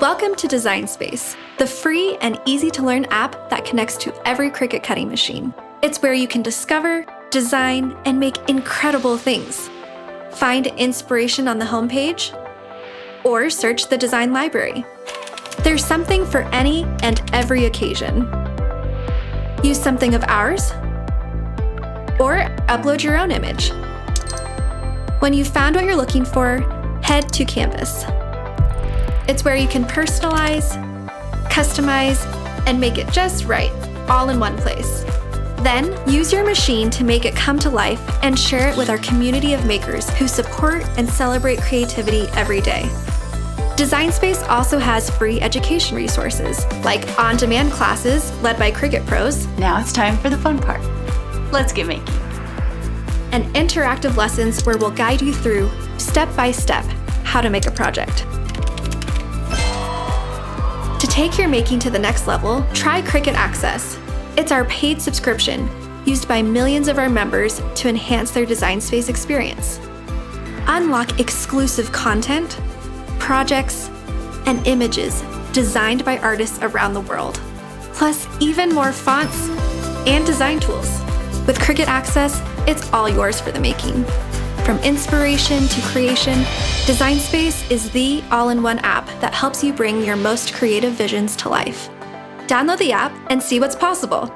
Welcome to Design Space, the free and easy-to-learn app that connects to every Cricut cutting machine. It's where you can discover, design, and make incredible things. Find inspiration on the homepage, or search the design library. There's something for any and every occasion. Use something of ours, or upload your own image. When you've found what you're looking for, head to Canvas. It's where you can personalize, customize, and make it just right, all in one place. Then, use your machine to make it come to life and share it with our community of makers who support and celebrate creativity every day. Design Space also has free education resources, like on-demand classes led by Cricut pros. Now it's time for the fun part. Let's get making. And interactive lessons where we'll guide you through, step by step, how to make a project. To take your making to the next level, try Cricut Access. It's our paid subscription, used by millions of our members to enhance their Design Space experience. Unlock exclusive content, projects, and images designed by artists around the world, plus even more fonts and design tools. With Cricut Access, it's all yours for the making. From inspiration to creation, Design Space is the all-in-one app that helps you bring your most creative visions to life. Download the app and see what's possible.